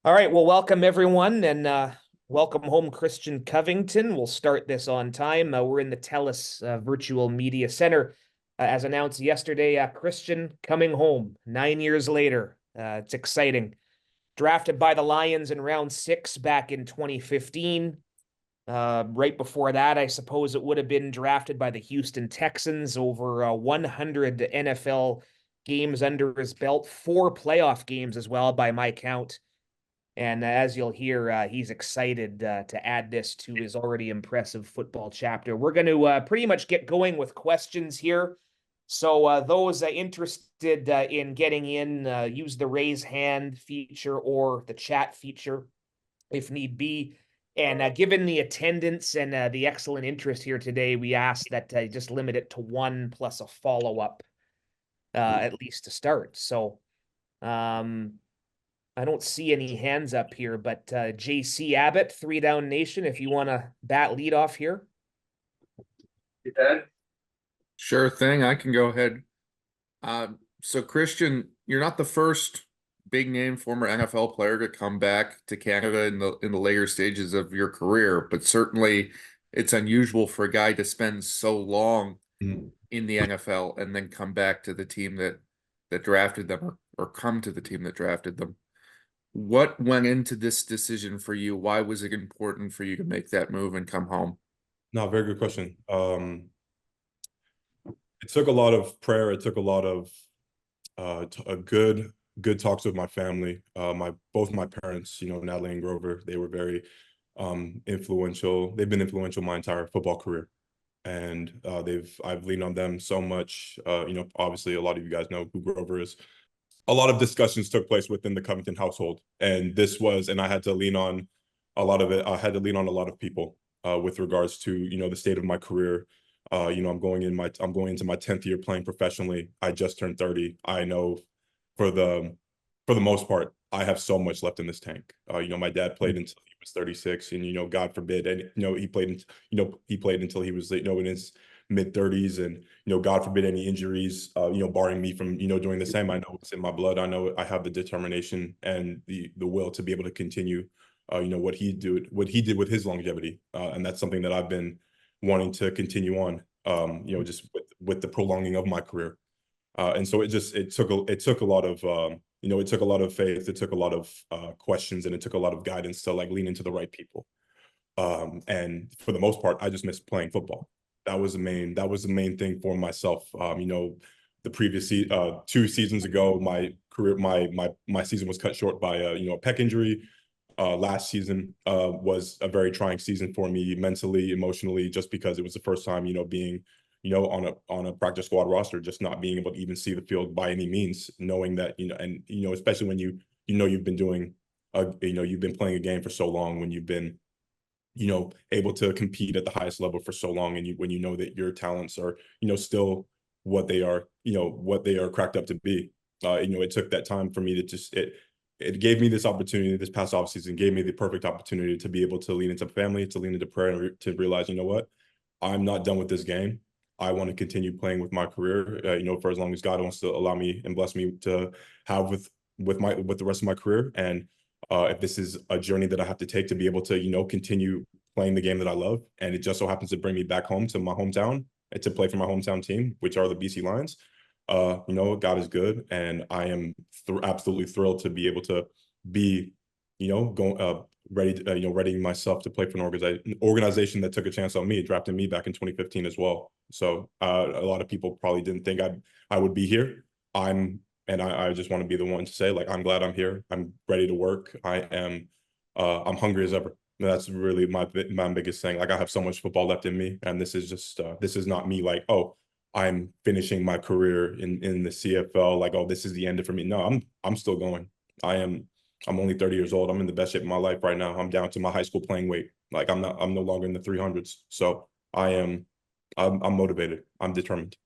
All right, well, welcome everyone, and welcome home, Christian Covington. We'll start this on time. We're in the TELUS Virtual Media Center. As announced yesterday, Christian coming home 9 years later. It's exciting. Drafted by the Lions in round 6 back in 2015. Right before that, I suppose it would have been drafted by the Houston Texans. Over 100 NFL games under his belt, 4 playoff games as well by my count. And as you'll hear, he's excited to add this to his already impressive football chapter. We're going to pretty much get going with questions here. So those interested in getting in, use the raise hand feature or the chat feature if need be. And given the attendance and the excellent interest here today, we ask that just limit it to one plus a follow-up, at least to start. So I don't see any hands up here, but JC Abbott, 3 Down Nation, if you want to bat lead off here. Sure thing. I can go ahead. So Christian, you're not the first big name former NFL player to come back to Canada in the later stages of your career, but certainly it's unusual for a guy to spend so long in the NFL and then come back to the team that drafted them or come to the team that drafted them. What went into this decision for you? Why was it important for you to make that move and come home? No, very good question. It took a lot of prayer. It took a lot of good talks with my family. Both my parents, Natalie and Grover, they were very influential. They've been influential my entire football career, and I've leaned on them so much. Obviously, a lot of you guys know who Grover is. A lot of discussions took place within the Covington household, and I had to lean on a lot of it. I had to lean on a lot of people with regards to the state of my career. I'm going into my 10th year playing professionally. I just turned 30. I know for the most part, I have so much left in this tank. My dad played until he was 36, and God forbid, and he played until he was in his mid 30s, and God forbid any injuries, barring me from doing the same. I know it's in my blood. I know I have the determination and the will to be able to continue what he did with his longevity, and that's something that I've been wanting to continue on, just with the prolonging of my career. And so it took a lot of it took a lot of faith, it took a lot of questions, and it took a lot of guidance to lean into the right people. And for the most part, I just missed playing football. That was the main thing for myself. The previous 2 seasons ago, my season was cut short by a pec injury. Last season was a very trying season for me mentally, emotionally, just because it was the first time, being, on a practice squad roster, just not being able to even see the field by any means, knowing that, and, especially when you've been doing, you've been playing a game for so long, when you've been, able to compete at the highest level for so long, and when you know that your talents are, still what they are cracked up to be. It took that time for me to just, it gave me this opportunity. This past offseason gave me the perfect opportunity to be able to lean into family, to lean into prayer, and to realize, what, I'm not done with this game. I want to continue playing with my career, for as long as God wants to allow me and bless me to have with the rest of my career. And if this is a journey that I have to take to be able to, continue playing the game that I love, and it just so happens to bring me back home to my hometown and to play for my hometown team, which are the BC Lions. God is good, and I am absolutely thrilled to be able to be, readying myself to play for an organization that took a chance on me, drafting me back in 2015 as well. So a lot of people probably didn't think I would be here. I just want to be the one to say, I'm glad I'm here. I'm ready to work. I'm hungry as ever. That's really my biggest thing. I have so much football left in me, and this is just this is not me I'm finishing my career in the CFL. Oh, this is the end for me. No, I'm still going. I'm only 30 years old. I'm in the best shape of my life right now. I'm down to my high school playing weight. I'm no longer in the 300s. So I'm motivated. I'm determined.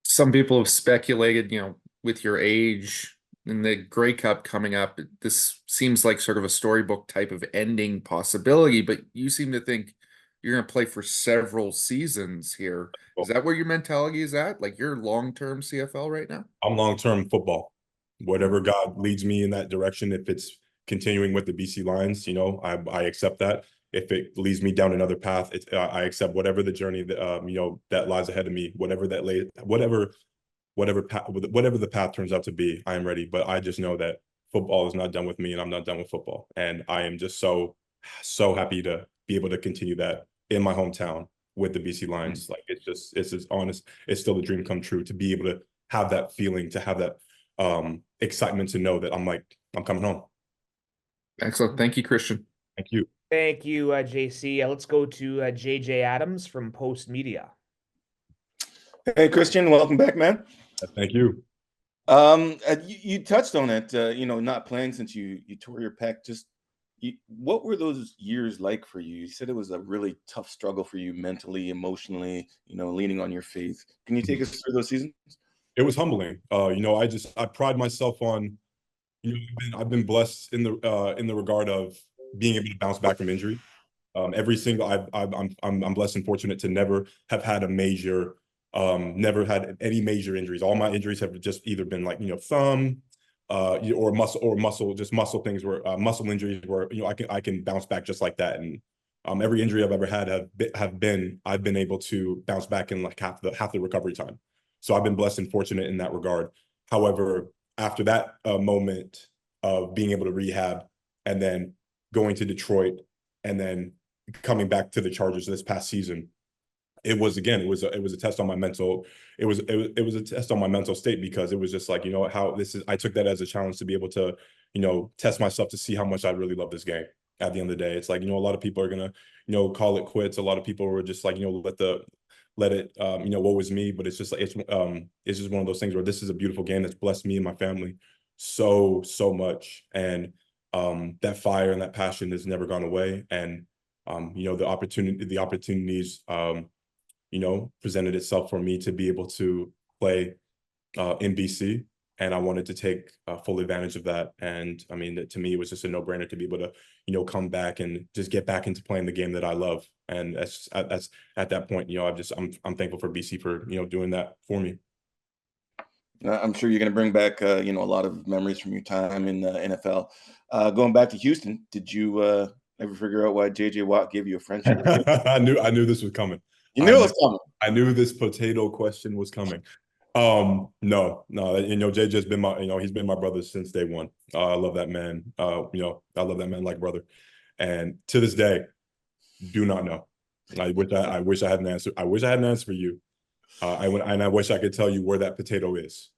Some people have speculated, with your age and the Grey Cup coming up, this seems like sort of a storybook type of ending possibility, but you seem to think you're going to play for several seasons here. Is that where your mentality is at? You're long-term CFL right now? I'm long-term football. Whatever God leads me in that direction, if it's continuing with the BC Lions, you know, I accept that. If it leads me down another path, I accept whatever the journey that you know, that lies ahead of me, whatever the path turns out to be. I am ready. But I just know that football is not done with me, and I'm not done with football. And I am just so happy to be able to continue that in my hometown with the BC Lions. Like, it's just honest. It's still a dream come true to be able to have that feeling, to have that excitement, to know that I'm coming home. Excellent. Thank you, Christian. Thank you. Thank you, JC. Let's go to JJ Adams from Post Media. Hey, Christian, welcome back, man. Thank you. You touched on it, you know, not playing since you tore your pec. What were those years like for you? You said it was a really tough struggle for you mentally, emotionally, you know, leaning on your faith. Can you take us through those seasons? It was humbling. You know, I pride myself on, you know, I've been blessed in the regard of being able to bounce back from injury. I'm blessed and fortunate to never have had never had any major injuries. All my injuries have just either been like, you know, thumb, or muscle things, where muscle injuries where, you know, I can bounce back just like that. And every injury I've ever had I've been able to bounce back in like half the recovery time. So I've been blessed and fortunate in that regard. However, after that moment of being able to rehab, and then going to Detroit, and then coming back to the Chargers this past season, it was a test on my mental. It was a test on my mental state, because it was just like, you know, I took that as a challenge to be able to, you know, test myself to see how much I really love this game. At the end of the day, it's like, you know, a lot of people are gonna, you know, call it quits. A lot of people were just like, you know, let it, you know, woe is me. But it's just like, it's just one of those things where this is a beautiful game that's blessed me and my family so much. And that fire and that passion has never gone away. And you know, the opportunities you know, presented itself for me to be able to play in BC, and I wanted to take full advantage of that. And I mean, to me, it was just a no-brainer to be able to, you know, come back and just get back into playing the game that I love. And that's at that point, you know, I'm thankful for BC for, you know, doing that for me. I'm sure you're going to bring back, you know, a lot of memories from your time in the NFL. Going back to Houston, did you ever figure out why J.J. Watt gave you a friendship? I knew this was coming. You knew it was coming. I knew this potato question was coming. No, you know, JJ's been he's been my brother since day one. I love that man. You know, I love that man like brother. And to this day, do not know. I wish I had an answer. I wish I had an answer for you. I wish I could tell you where that potato is.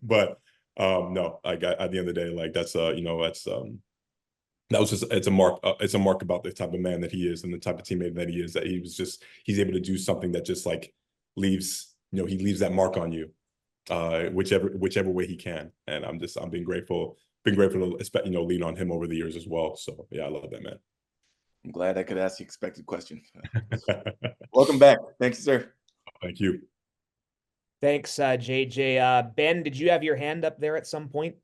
But no, like, at the end of the day, like, that's you know, that's that was just, it's a mark about the type of man that he is, and the type of teammate that he is, that he's able to do something that just like leaves, you know, he leaves that mark on you, whichever way he can. And I'm being grateful to, you know, lean on him over the years as well. So yeah, I love that man. I'm glad I could ask the expected question. Welcome back. Thanks, sir. Thank you. Thanks, JJ. Ben, did you have your hand up there at some point?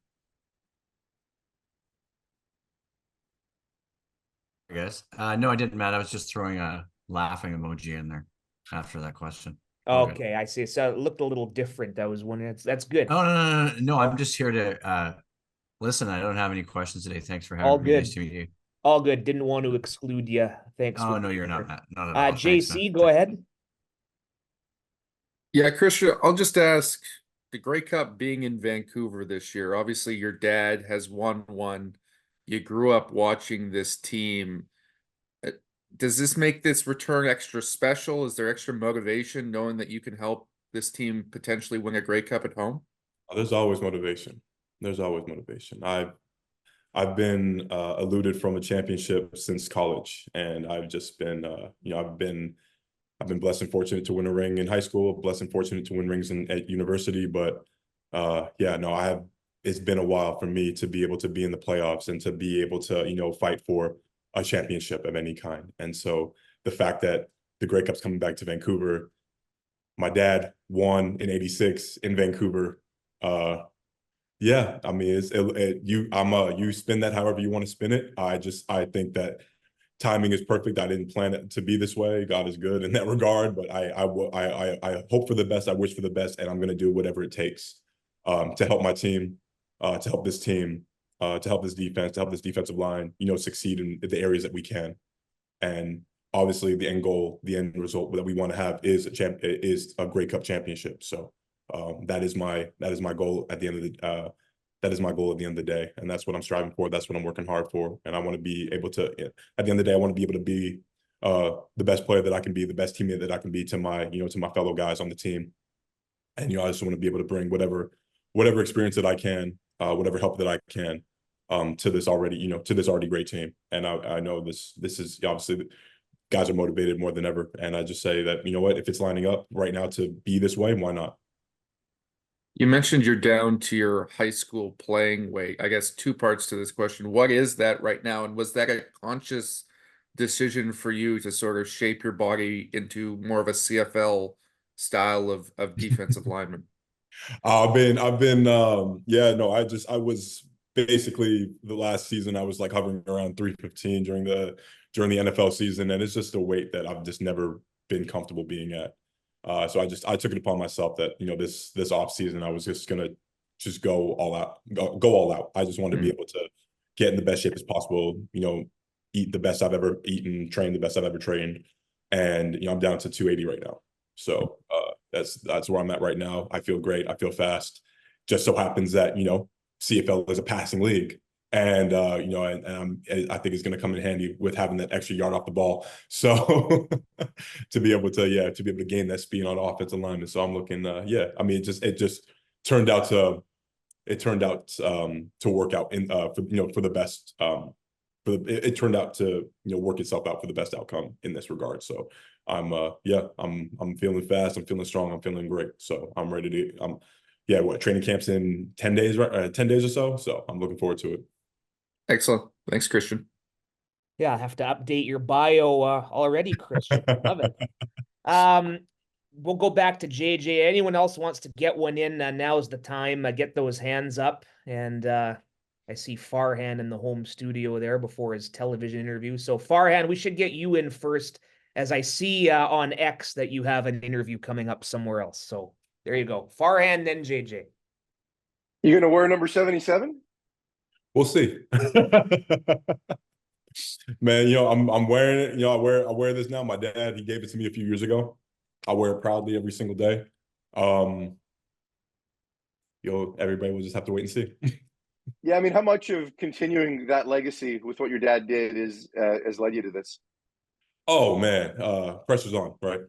I guess. No, I didn't, Matt. I was just throwing a laughing emoji in there after that question. Okay, I see. So it looked a little different. That was one. That's good. Oh, no. I'm just here to listen. I don't have any questions today. Thanks for having me. Nice to meet you. All good. Didn't want to exclude you. Thanks. Oh, no, you're not, Matt. Not at all. JC, Thanks, go ahead. Yeah, Christian, I'll just ask, the Grey Cup being in Vancouver this year, obviously your dad has won one. You grew up watching this team. Does this make this return extra special? Is there extra motivation knowing that you can help this team potentially win a Grey Cup at home? There's always motivation. I've been eluded from a championship since college, and I've just been, you know, I've been blessed and fortunate to win a ring in high school, blessed and fortunate to win rings at university. But yeah, no, it's been a while for me to be able to be in the playoffs and to be able to, you know, fight for a championship of any kind. And so the fact that the Grey Cup's coming back to Vancouver, my dad won in '86 in Vancouver. Yeah, I mean, you spin that however you want to spin it. I think that timing is perfect. I didn't plan it to be this way. God is good in that regard, but I hope for the best. I wish for the best, and I'm going to do whatever it takes to help my team, to help this team, to help this defense, to help this defensive line, succeed in the areas that we can. And obviously, the end goal, the end result that we want to have is a Grey Cup championship. So that is my goal at the end of the that is my goal at the end of the day, and that's what I'm striving for. That's what I'm working hard for, and I want to be able to. At the end of the day, I want to be able to be the best player that I can be, the best teammate that I can be to my fellow guys on the team. And I just want to be able to bring whatever experience that I can, whatever help that I can, to this already great team. And I know this is obviously, guys are motivated more than ever. And I just say that, what, if it's lining up right now to be this way, why not? You mentioned you're down to your high school playing weight. I guess two parts to this question. What is that right now? And was that a conscious decision for you to sort of shape your body into more of a CFL style of defensive lineman? I've been I was basically, the last season I was like hovering around 315 during the NFL season, and it's just a weight that I've just never been comfortable being at. So I took it upon myself that this off season I was just gonna go all out. I just wanted to be able to get in the best shape as possible. Eat the best I've ever eaten, train the best I've ever trained, and I'm down to 280 right now. So that's where I'm at right now. I feel great. I feel fast. Just so happens that CFL is a passing league, and I think it's going to come in handy with having that extra yard off the ball. So to be able to gain that speed on offensive linemen. So I'm looking. It just turned out to work out for the best. It turned out to work itself out for the best outcome in this regard. So I'm feeling fast, I'm feeling strong, I'm feeling great. So I'm ready to training camp's in 10 days, right? 10 days or so. So I'm looking forward to it. Excellent. Thanks, Christian. Yeah, I have to update your bio already, Christian. Love it. We'll go back to JJ. Anyone else wants to get one in, now's the time. Get those hands up. And I see Farhan in the home studio there before his television interview. So Farhan, we should get you in first, as I see on X that you have an interview coming up somewhere else. So there you go. Farhan, then JJ. You going to wear number 77? We'll see. Man, I'm wearing it. I wear this now. My dad, he gave it to me a few years ago. I wear it proudly every single day. Everybody will just have to wait and see. Yeah, I mean, how much of continuing that legacy with what your dad did has led you to this? Oh man, pressure's on, right?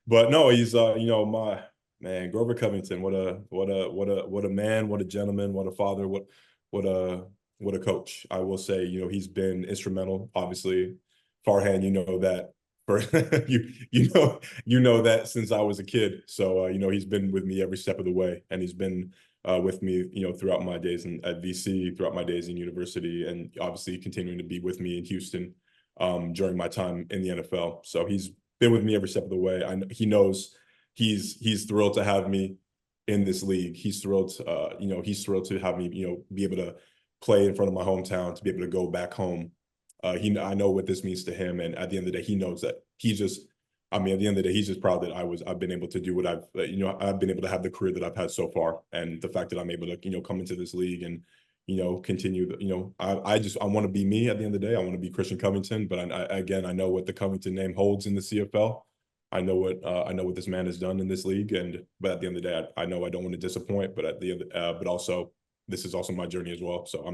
But no, he's my man, Grover Covington. What a man, what a gentleman, what a father, what a coach. I will say, he's been instrumental. Obviously, Farhan, that for you know that since I was a kid. So he's been with me every step of the way, and he's been with me, throughout my days at VC, throughout my days in university, and obviously continuing to be with me in Houston during my time in the NFL. So he's been with me every step of the way. He knows he's thrilled to have me in this league. He's thrilled to have me, be able to play in front of my hometown, to be able to go back home. I know what this means to him, and at the end of the day, he knows that at the end of the day, he's just proud that I've been able to do what I've been able to have the career that I've had so far, and the fact that I'm able to come into this league and continue. I want to be me at the end of the day. I want to be Christian Covington, but I know what the Covington name holds in the CFL. I know what this man has done in this league, but at the end of the day, I know I don't want to disappoint. But at the end, but also this is also my journey as well. So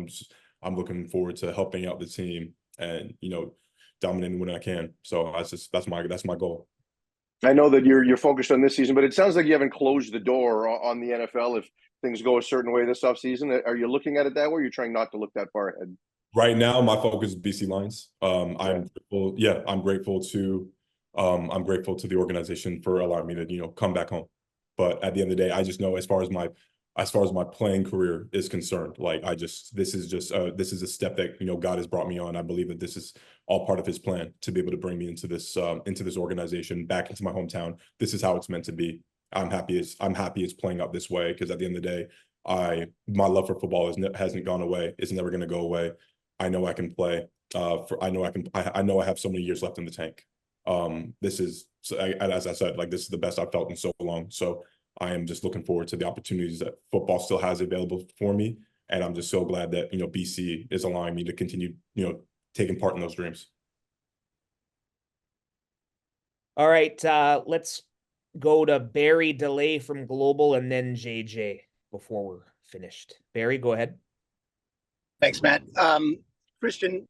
I'm looking forward to helping out the team and dominating when I can. So that's my goal. I know that you're focused on this season, but it sounds like you haven't closed the door on the NFL if things go a certain way this offseason. Are you looking at it that way, or are you trying not to look that far ahead? Right now, my focus is BC Lions. I'm grateful to the organization for allowing me to come back home. But at the end of the day, I just know as far as my playing career is concerned, this is a step that God has brought me on. I believe that this is all part of His plan to be able to bring me into this organization, back into my hometown. This is how it's meant to be. I'm happy it's playing out this way, because at the end of the day, my love for football hasn't gone away. It's never going to go away. I know I can play. I know I have so many years left in the tank. As I said, this is the best I've felt in so long. So I am just looking forward to the opportunities that football still has available for me. And I'm just so glad that, BC is allowing me to continue, taking part in those dreams. All right, let's go to Barry DeLay from Global and then JJ before we're finished. Barry, go ahead. Thanks, Matt. Christian,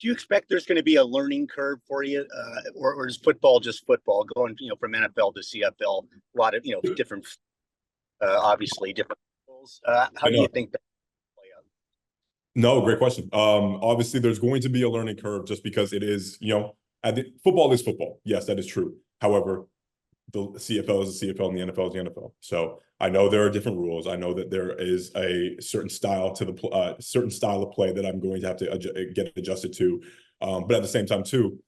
do you expect there's going to be a learning curve for you, or is football just football, going from NFL to CFL? A lot of different, obviously different roles. How do you think that will play out? No, great question. Obviously, there's going to be a learning curve just because it is, football is football. Yes, that is true. However, the CFL is the CFL and the NFL is the NFL. So I know there are different rules. I know that there is a certain style to the certain style of play that I'm going to have to get adjusted to. But at the same time, too,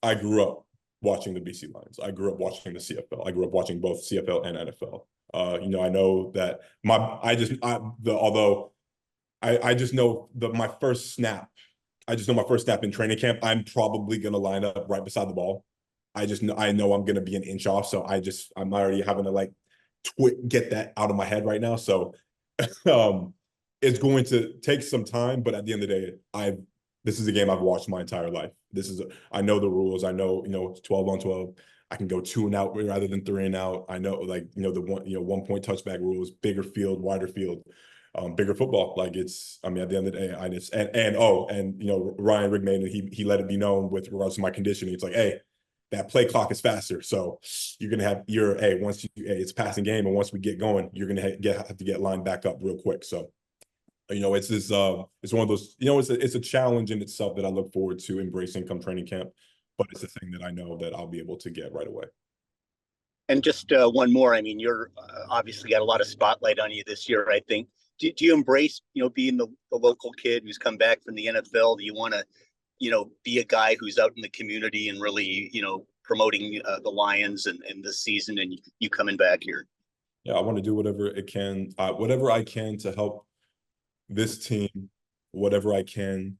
I grew up watching the BC Lions. I grew up watching the CFL. I grew up watching both CFL and NFL. I know that I just know my first snap. I just know my first snap in training camp, I'm probably going to line up right beside the ball. I know I'm going to be an inch off. So I'm already having to get that out of my head right now. So it's going to take some time, but at the end of the day, this is a game I've watched my entire life. I know the rules. I know, 12 on 12. I can go 2 and out rather than 3 and out. I know the 1 point touchback rules, bigger field, wider field. Bigger football. At the end of the day, Ryan Rigman, he let it be known with regards to my conditioning. It's like, hey, that play clock is faster. So you're going to have it's a passing game. And once we get going, you're going to have to get lined back up real quick. So, it's this, it's one of those, it's a challenge in itself that I look forward to embracing come training camp, but it's a thing that I know that I'll be able to get right away. And just one more, you're obviously got a lot of spotlight on you this year, I think. Do you embrace, being the local kid who's come back from the NFL? Do you want to, be a guy who's out in the community and really, promoting the Lions and this season, and you coming back here? Yeah, I want to do whatever I can to help this team, whatever I can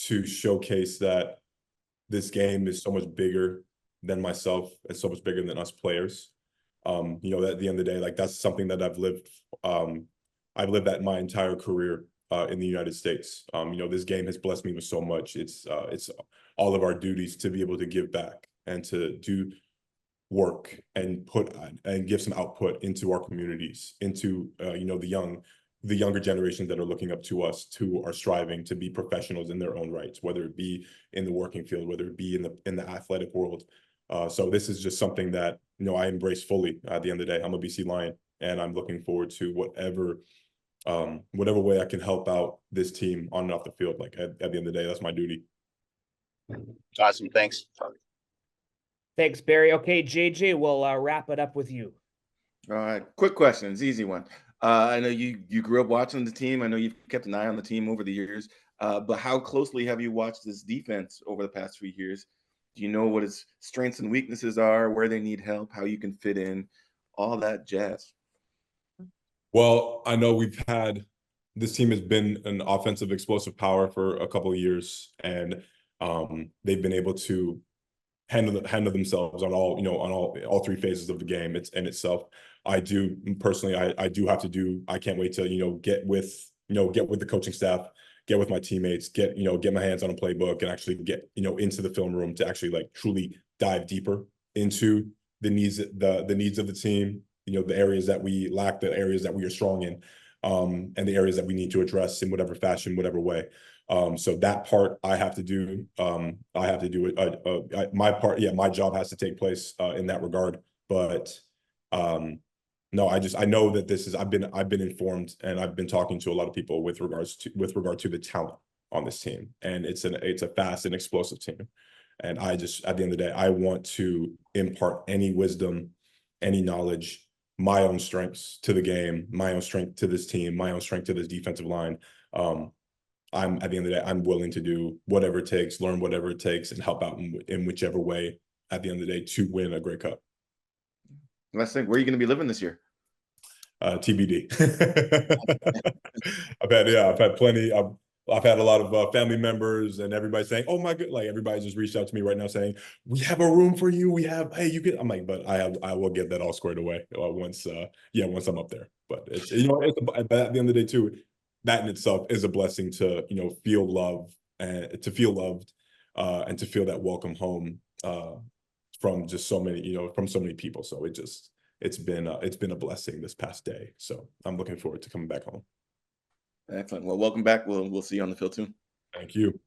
to showcase that this game is so much bigger than myself and so much bigger than us players. At the end of the day, that's something that I've lived that my entire career in the United States. This game has blessed me with so much. It's all of our duties to be able to give back and to do work and give some output into our communities, into the younger generations that are looking up to us, who are striving to be professionals in their own rights, whether it be in the working field, whether it be in the athletic world. So this is just something that I embrace fully. At the end of the day, I'm a BC Lion, and I'm looking forward to whatever way I can help out this team on and off the field. At the end of the day, that's my duty. Awesome. Thanks. Thanks, Barry. Okay, JJ, we'll wrap it up with you. All right. Quick questions, easy one. I know you grew up watching the team. I know you've kept an eye on the team over the years. But how closely have you watched this defense over the past few years? Do you know what its strengths and weaknesses are, where they need help, how you can fit in, all that jazz? Well, I know this team has been an offensive explosive power for a couple of years, and they've been able to handle themselves on all 3 phases of the game. It's in itself. I do personally, I can't wait to, get with the coaching staff, get with my teammates, get my hands on a playbook and actually get, into the film room to actually truly dive deeper into the needs of the team, the areas that we lack, the areas that we are strong in, and the areas that we need to address in whatever fashion, whatever way. So that part I have to do. I have to do it. My part, my job has to take place in that regard. But no, I know that I've been informed, and I've been talking to a lot of people with regard to the talent on this team, and it's a fast and explosive team. And at the end of the day, I want to impart any wisdom, any knowledge, my own strengths to the game, my own strength to this team, my own strength to this defensive line. At the end of the day, I'm willing to do whatever it takes, learn whatever it takes, and help out in whichever way at the end of the day to win a Grey Cup. Last thing, where are you going to be living this year? TBD. I've had plenty. I've had a lot of family members and everybody saying, "Oh my god!" Like everybody just reached out to me right now saying, "We have a room for you. We have, hey, you can." I'm like, but I will get that all squared away once I'm up there. But it's but at the end of the day too, that in itself is a blessing to feel love and to feel loved, and to feel that welcome home from just so many from so many people. So it's been a blessing this past day. So I'm looking forward to coming back home. Excellent. Well, welcome back. We'll see you on the field soon. Thank you.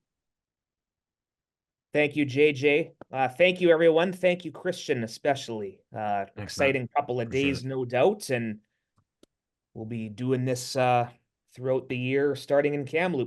Thank you, JJ. Thank you, everyone. Thank you, Christian, especially. Thanks, Exciting couple of Appreciate days, it. no doubt. And we'll be doing this throughout the year, starting in Kamloops.